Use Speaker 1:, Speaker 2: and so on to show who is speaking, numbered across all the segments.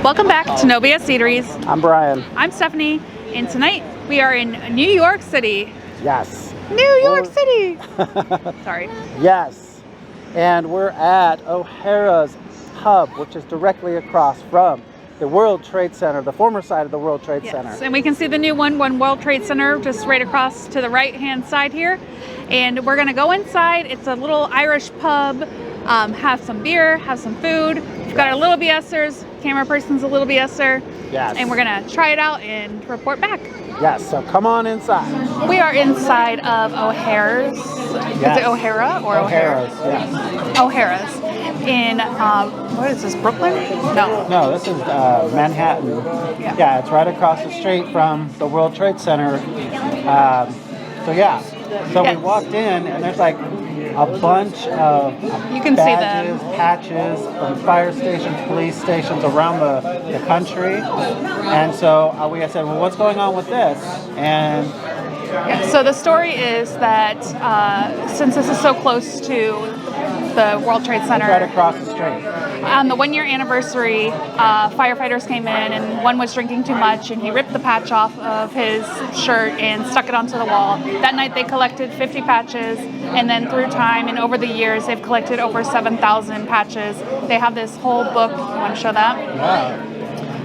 Speaker 1: Welcome back to No BS Eateries.
Speaker 2: I'm Brian.
Speaker 1: I'm Stephanie, and tonight we are in New York City.
Speaker 2: Yes.
Speaker 1: New York City! Sorry.
Speaker 2: Yes. And we're at O'Hara's Pub, which is directly across from the World Trade Center, the former site of the World Trade Center.
Speaker 1: And we can see the new One World Trade Center just right across to the right-hand side here. And we're gonna go inside. It's a little Irish pub. Have some beer, have some food. We've got our little BSers. Camera person's a little BSer.
Speaker 2: Yes.
Speaker 1: And we're gonna try it out and report back.
Speaker 2: Yes, so come on inside.
Speaker 1: We are inside of O'Hara's.
Speaker 2: Yes.
Speaker 1: Is it O'Hara or
Speaker 2: O'Hara's, yes.
Speaker 1: O'Hara's. In, what is this, Brooklyn?
Speaker 2: No, this is Manhattan. Yeah, it's right across the street from the World Trade Center. So we walked in and there's like a bunch of
Speaker 1: you can
Speaker 2: badges,
Speaker 1: see them.
Speaker 2: patches from fire stations, police stations around the country. And so we said, well, what's going on with this? And
Speaker 1: so the story is that since this is so close to the World Trade Center,
Speaker 2: right across the street,
Speaker 1: on the 1-year anniversary, firefighters came in and one was drinking too much and he ripped the patch off of his shirt and stuck it onto the wall. That night they collected 50 patches, and then through time and over the years they've collected over 7,000 patches. They have this whole book, you want to show that?
Speaker 2: yeah.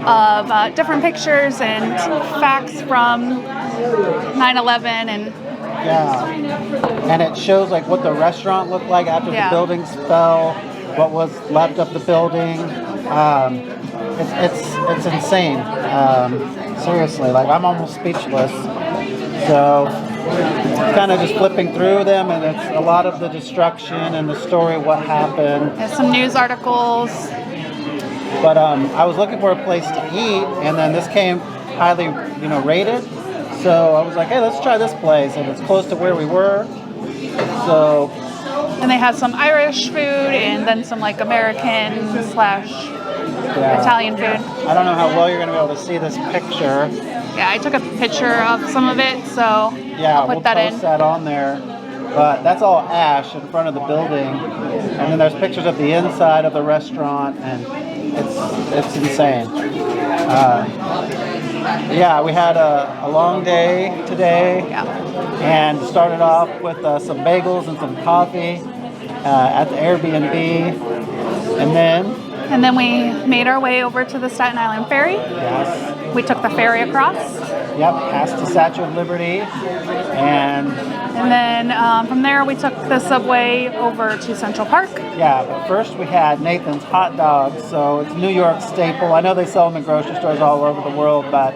Speaker 1: Of different pictures and facts from 9/11 and
Speaker 2: Yeah, and it shows like what the restaurant looked like after the buildings fell, what was left of the building. It's insane. Seriously, like I'm almost speechless. So kind of just flipping through them, and it's a lot of the destruction and the story, what happened.
Speaker 1: there's some news articles.
Speaker 2: But I was looking for a place to eat, and then this came highly, rated. So I was like, hey, let's try this place, and it's close to where we were. So.
Speaker 1: And they have some Irish food and then some like American / Italian food.
Speaker 2: I don't know how well you're going to be able to see this picture.
Speaker 1: Yeah, I took a picture of some of it, so I'll put that in.
Speaker 2: We'll post that on there. But that's all ash in front of the building, and then there's pictures of the inside of the restaurant, and it's insane. We had a long day today, and started off with some bagels and some coffee at the AirBnB, and then we made our way over to the Staten Island ferry. Yes.
Speaker 1: We took the ferry across.
Speaker 2: Yep, past the Statue of Liberty, and
Speaker 1: then from there we took the subway over to Central Park.
Speaker 2: Yeah, but first we had Nathan's hot dogs, so it's a New York staple. I know they sell them in grocery stores all over the world, but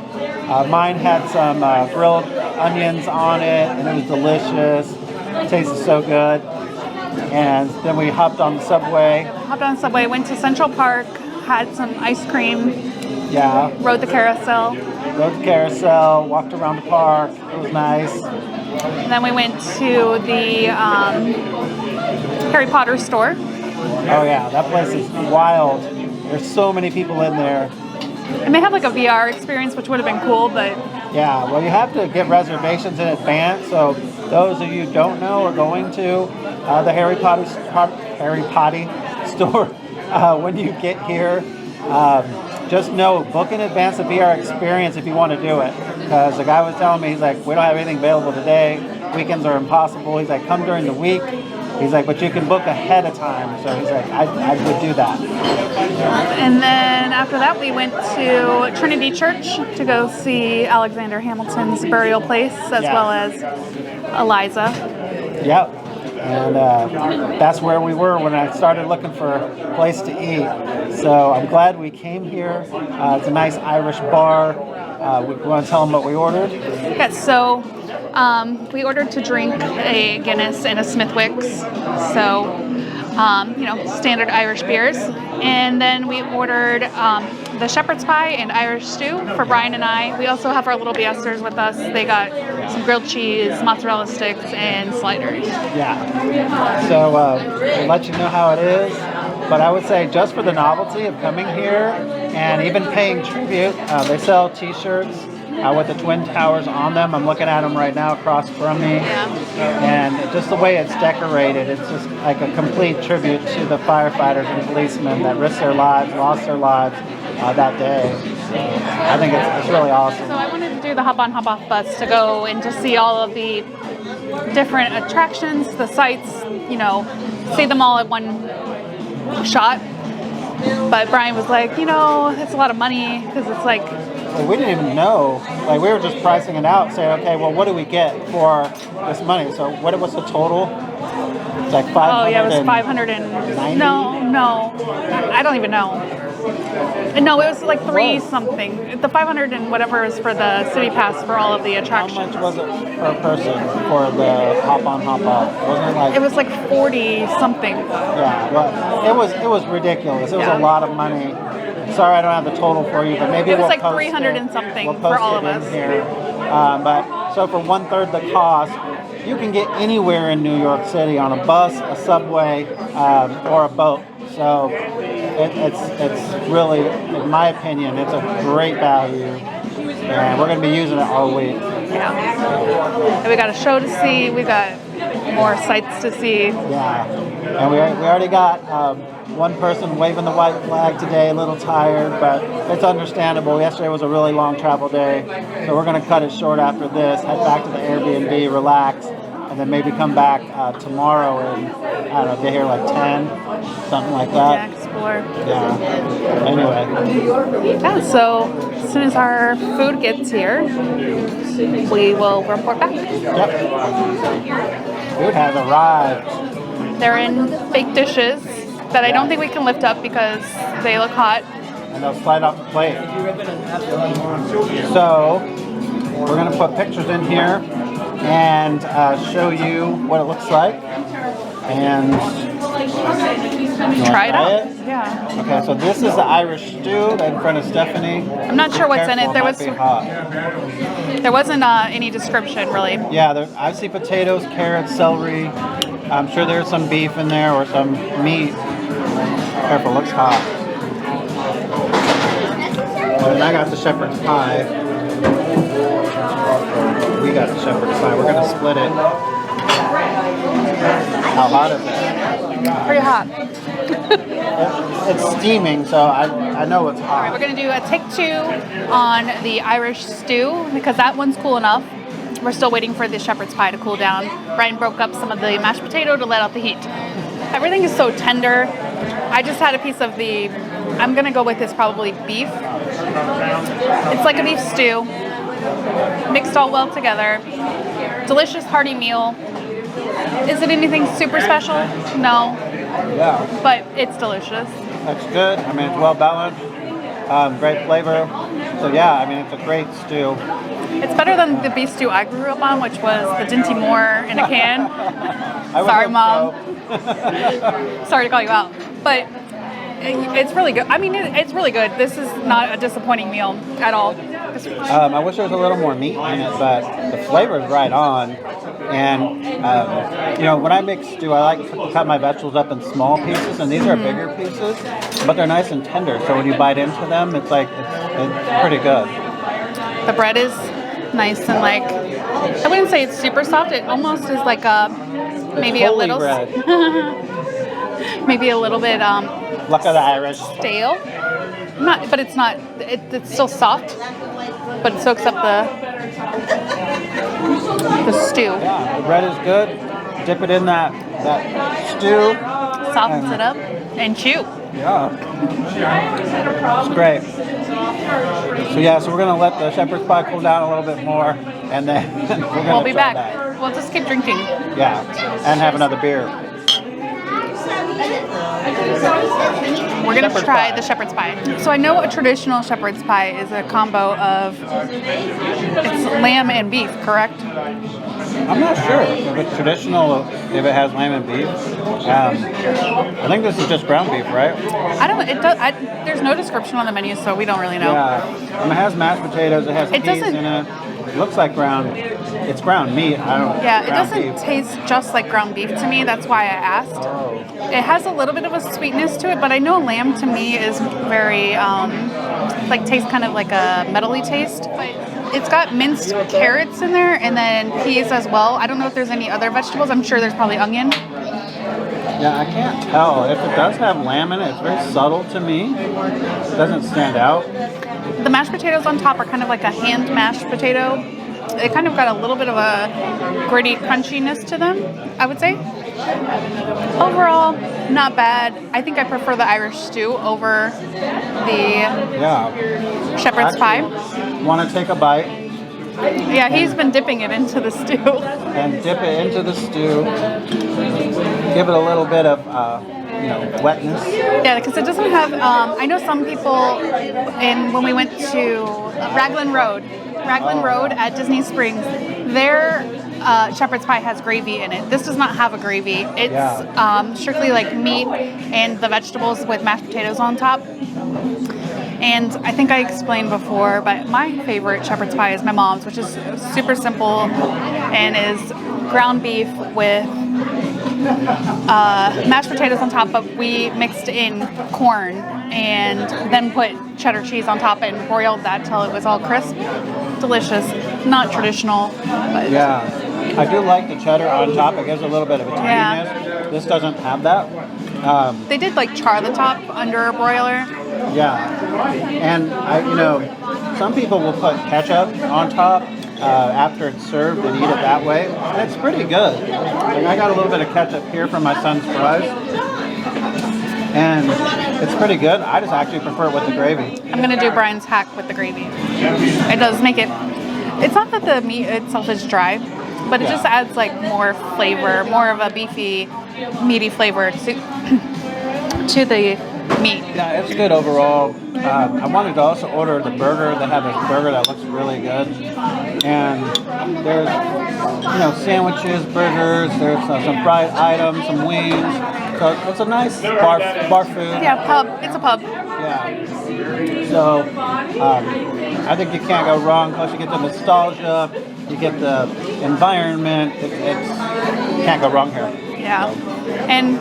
Speaker 2: mine had some grilled onions on it, and it was delicious. It tasted so good. And then we hopped on the subway.
Speaker 1: Went to Central Park, had some ice cream.
Speaker 2: Yeah.
Speaker 1: Rode the carousel,
Speaker 2: walked around the park. It was nice.
Speaker 1: And then we went to the Harry Potter store.
Speaker 2: Oh yeah, that place is wild. There's so many people in there.
Speaker 1: And they have like a VR experience, which would have been cool, but...
Speaker 2: Yeah, well, you have to get reservations in advance, so those of you who don't know are going to the Harry Potter store when you get here. Just know, book in advance the VR experience if you want to do it. Because the guy was telling me, he's like, we don't have anything available today. Weekends are impossible. He's like, come during the week. He's like, but you can book ahead of time. So he's like, I would do that.
Speaker 1: And then after that, we went to Trinity Church to go see Alexander Hamilton's burial place, as well as Eliza.
Speaker 2: Yep. And that's where we were when I started looking for a place to eat. So I'm glad we came here. It's a nice Irish bar. We want to tell them what we ordered?
Speaker 1: Yes, so we ordered to drink a Guinness and a Smithwick's. So, standard Irish beers. And then we ordered the shepherd's pie and Irish stew for Brian and I. We also have our little BSers with us. They got some grilled cheese, mozzarella sticks, and sliders.
Speaker 2: Yeah. So we'll let you know how it is. But I would say just for the novelty of coming here and even paying tribute, they sell T-shirts with the Twin Towers on them. I'm looking at them right now across from me. And just the way it's decorated, it's just like a complete tribute to the firefighters and policemen that risked their lives, lost their lives that day. So I think it's really awesome.
Speaker 1: So I wanted to do the hop on, hop off bus to go and just see all of the different attractions, the sites, see them all at one shot. But Brian was like, it's a lot of money because it's like...
Speaker 2: We didn't even know. Like, we were just pricing it out, saying, okay, well, what do we get for this money? So what's the total? It's like 500.
Speaker 1: Oh, yeah, it was 500 and... No. I don't even know. No, it was like three something. The 500 and whatever is for the city pass for all of the attractions.
Speaker 2: How much was it per person for the hop on, hop off? Wasn't it like...
Speaker 1: It was like 40 something.
Speaker 2: Yeah, but it was ridiculous. It was a lot of money. Sorry, I don't have the total for you, but maybe
Speaker 1: it was
Speaker 2: we'll
Speaker 1: like
Speaker 2: post
Speaker 1: 300
Speaker 2: it.
Speaker 1: and something
Speaker 2: We'll post
Speaker 1: for all of
Speaker 2: it in
Speaker 1: us.
Speaker 2: Here. But so for 1/3 the cost, you can get anywhere in New York City on a bus, a subway, or a boat. So it's really, in my opinion, it's a great value, and we're going to be using it all week.
Speaker 1: Yeah. And we got a show to see. We got more sights to see.
Speaker 2: Yeah. And we already got one person waving the white flag today, a little tired, but it's understandable. Yesterday was a really long travel day, so we're going to cut it short after this, head back to the Airbnb, relax, and then maybe come back tomorrow and, I don't know, get here like 10, something like that.
Speaker 1: Yeah, explore.
Speaker 2: Yeah. Anyway.
Speaker 1: Yeah, so as soon as our food gets here, we will report back.
Speaker 2: Yep. Food has arrived.
Speaker 1: They're in fake dishes that I don't think we can lift up because they look hot.
Speaker 2: And they'll slide off the plate. So we're going to put pictures in here and show you what it looks like. And
Speaker 1: Try it out.
Speaker 2: Yeah. Okay, so this is the Irish stew in front of Stephanie.
Speaker 1: I'm not sure what's in it.
Speaker 2: There
Speaker 1: wasn't any description really.
Speaker 2: Yeah, I see potatoes, carrots, celery. I'm sure there's some beef in there or some meat. Careful, looks hot. And then I got the shepherd's pie. We got the shepherd's pie. We're going to split it. How hot is it?
Speaker 1: Pretty hot.
Speaker 2: It's steaming, so I know it's hot.
Speaker 1: All right, we're going to do a take 2 on the Irish stew because that one's cool enough. We're still waiting for the shepherd's pie to cool down. Brian broke up some of the mashed potato to let out the heat. Everything is so tender. I just had a piece of I'm going to go with this probably beef. It's like a beef stew, mixed all well together. Delicious, hearty meal. Is it anything super special? No.
Speaker 2: Yeah.
Speaker 1: But it's delicious.
Speaker 2: That's good. I mean, it's well balanced. Great flavor. So yeah, I mean, it's a great stew.
Speaker 1: It's better than the beef stew I grew up on, which was the Dinty Moore in a can. Sorry, Mom.
Speaker 2: So.
Speaker 1: Sorry to call you out. But it's really good. I mean, it's really good. This is not a disappointing meal at all.
Speaker 2: I wish there was a little more meat in it, but the flavor is right on. And, when I make stew, I like to cut my vegetables up in small pieces, and these are bigger pieces, but they're nice and tender. So when you bite into them, it's pretty good.
Speaker 1: The bread is nice and I wouldn't say it's super soft. It almost is like maybe a little
Speaker 2: bread.
Speaker 3: Maybe a little bit
Speaker 2: Luck of the Irish.
Speaker 3: stale. Not, but it's not. It's still soft, but it soaks up the stew.
Speaker 2: Yeah, the bread is good. Dip it in that stew.
Speaker 3: Softens it up and chew.
Speaker 2: Yeah. It's great. So we're gonna let the shepherd's pie cool down a little bit more, and then
Speaker 3: We'll be
Speaker 2: try
Speaker 3: back.
Speaker 2: that.
Speaker 3: We'll just keep drinking.
Speaker 2: Yeah, and have another beer.
Speaker 3: We're gonna
Speaker 2: Shepherd's
Speaker 3: try
Speaker 2: pie.
Speaker 3: the shepherd's pie. So I know a traditional shepherd's pie is a combo of it's lamb and beef, correct?
Speaker 2: I'm not sure if it's traditional, if it has lamb and beef. I think this is just ground beef, right?
Speaker 3: I don't. It does. There's no description on the menu, so we don't really know.
Speaker 2: Yeah, and it has mashed potatoes. It has
Speaker 3: It
Speaker 2: peas
Speaker 3: doesn't-
Speaker 2: in it. It looks like ground. It's ground meat. I don't.
Speaker 3: Yeah, it
Speaker 2: ground
Speaker 3: doesn't
Speaker 2: beef.
Speaker 3: taste just like ground beef to me. That's why I asked.
Speaker 2: Oh.
Speaker 3: It has a little bit of a sweetness to it, but I know lamb to me is very tastes kind of like a metally taste. But it's got minced carrots in there and then peas as well. I don't know if there's any other vegetables. I'm sure there's probably onion.
Speaker 2: Yeah, I can't tell. If it does have lamb in it, it's very subtle to me. It doesn't stand out.
Speaker 3: The mashed potatoes on top are kind of like a hand mashed potato. They kind of got a little bit of a gritty crunchiness to them, I would say. Overall, not bad. I think I prefer the Irish stew over the shepherd's pie.
Speaker 2: Want to take a bite?
Speaker 3: Yeah, he's been dipping it into the stew.
Speaker 2: And dip it into the stew. Give it a little bit of, wetness.
Speaker 3: Yeah, because it doesn't have. I know some people, when we went to Raglan Road at Disney Springs, their shepherd's pie has gravy in it. This does not have a gravy. It's strictly like meat and the vegetables with mashed potatoes on top. And I think I explained before, but my favorite shepherd's pie is my mom's, which is super simple and is ground beef with mashed potatoes on top, but we mixed in corn and then put cheddar cheese on top and broiled that till it was all crisp. Delicious. Not traditional, but
Speaker 2: yeah. I do like the cheddar on top. It gives a little bit of a tanginess.
Speaker 3: Yeah.
Speaker 2: This doesn't have that.
Speaker 3: They did like char the top under a broiler.
Speaker 2: Yeah. And some people will put ketchup on top after it's served and eat it that way. And it's pretty good. Like, I got a little bit of ketchup here from my son's fries. And it's pretty good. I just actually prefer it with the gravy.
Speaker 3: I'm going to do Brian's hack with the gravy. It does make it... It's not that the meat itself is dry, but it just adds like more flavor, more of a beefy, meaty flavor to the meat.
Speaker 2: Yeah, it's good overall. I wanted to also order the burger. They have this burger that looks really good. And there's, sandwiches, burgers, there's some fried items, some wings. So it's a nice bar food.
Speaker 3: Yeah, pub. It's a pub.
Speaker 2: Yeah. So I think you can't go wrong. Plus you get the nostalgia, you get the environment. You can't go wrong here.
Speaker 3: Yeah. And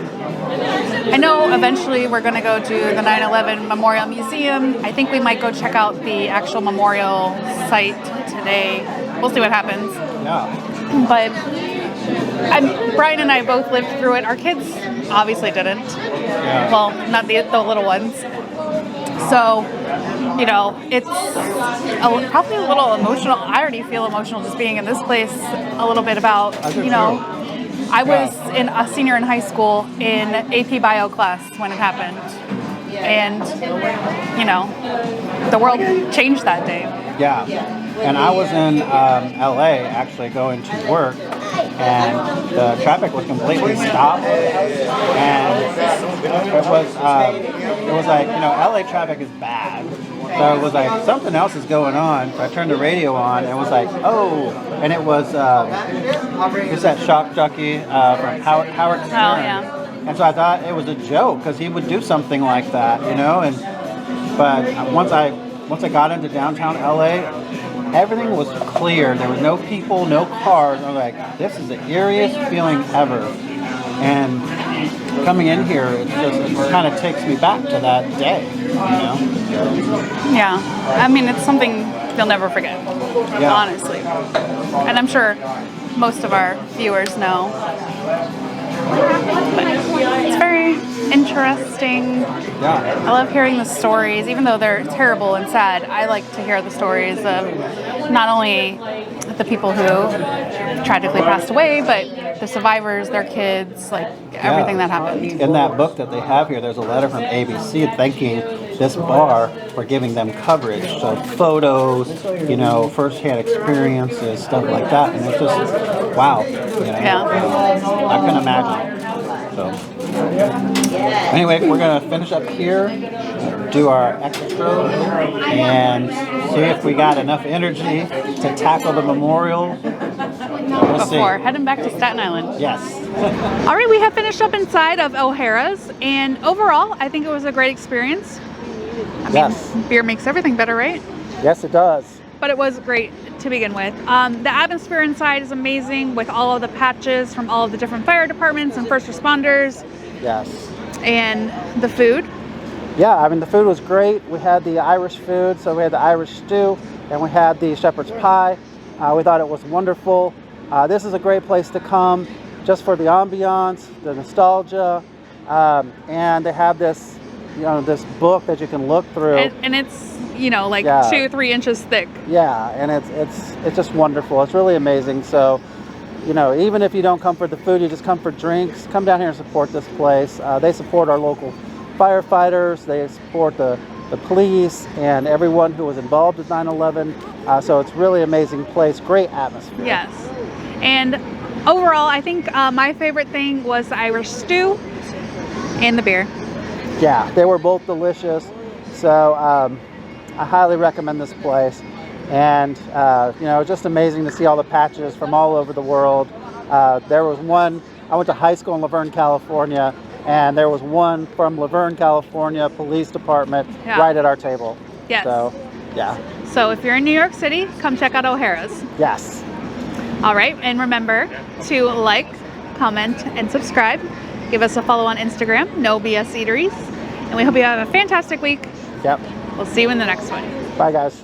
Speaker 3: I know eventually we're going to go to the 9/11 Memorial Museum. I think we might go check out the actual memorial site today. We'll see what happens.
Speaker 2: Yeah.
Speaker 3: But Brian and I both lived through it. Our kids obviously didn't.
Speaker 2: Yeah.
Speaker 3: Well, not the little ones. So, it's probably a little emotional. I already feel emotional just being in this place a little bit about, I was a senior in high school in AP Bio class when it happened. And, the world changed that day.
Speaker 2: Yeah. And I was in LA actually going to work, and the traffic was completely stopped. And it was like, LA traffic is bad. So it was like something else is going on. So I turned the radio on and it was like, oh, and it was it's that shock jockey from Howard Stern.
Speaker 3: Oh, yeah.
Speaker 2: And so I thought it was a joke because he would do something like that, but once I got into downtown LA, everything was clear. There were no people, no cars. I was like, this is the eeriest feeling ever. And coming in here, it kind of takes me back to that day,
Speaker 3: Yeah. I mean, it's something you'll never forget, honestly. And I'm sure most of our viewers know. But it's very interesting.
Speaker 2: Yeah.
Speaker 3: I love hearing the stories, even though they're terrible and sad. I like to hear the stories of not only the people who tragically passed away, but the survivors, their kids, like everything that happened.
Speaker 2: In that book that they have here, there's a letter from ABC thanking this bar for giving them coverage. So photos, first-hand experiences, stuff like that. And it's just, wow.
Speaker 3: Yeah.
Speaker 2: I couldn't imagine. So anyway, we're going to finish up here, do our extra, and see if we got enough energy to tackle the memorial. We'll
Speaker 3: Before
Speaker 2: see.
Speaker 3: heading back to Staten Island.
Speaker 2: Yes.
Speaker 1: All right, we have finished up inside of O'Hara's, and overall, I think it was a great experience. I mean, beer makes everything better, right?
Speaker 2: Yes, it does.
Speaker 1: But it was great to begin with. The atmosphere inside is amazing with all of the patches from all of the different fire departments and first responders.
Speaker 2: Yes.
Speaker 1: And the food.
Speaker 2: Yeah, I mean, the food was great. We had the Irish food, so we had the Irish stew, and we had the shepherd's pie. We thought it was wonderful. This is a great place to come just for the ambiance, the nostalgia, and they have this, this book that you can look through.
Speaker 1: And it's, like 2-3 inches thick.
Speaker 2: Yeah, and it's just wonderful. It's really amazing. So, even if you don't come for the food, you just come for drinks, come down here and support this place. They support our local firefighters. They support the police and everyone who was involved with 9/11. So it's really amazing place, great atmosphere.
Speaker 1: Yes. And overall, I think my favorite thing was the Irish stew and the beer.
Speaker 2: Yeah, they were both delicious. So I highly recommend this place. And, it's just amazing to see all the patches from all over the world. There was one, I went to high school in Laverne, California, and there was one from Laverne, California Police Department right at our table.
Speaker 1: Yes.
Speaker 2: So, yeah.
Speaker 1: So if you're in New York City, come check out O'Hara's.
Speaker 2: Yes.
Speaker 1: All right. And remember to like, comment, and subscribe. Give us a follow on Instagram, No BS Eateries. And we hope you have a fantastic week.
Speaker 2: Yep.
Speaker 1: We'll see you in the next one.
Speaker 2: Bye, guys.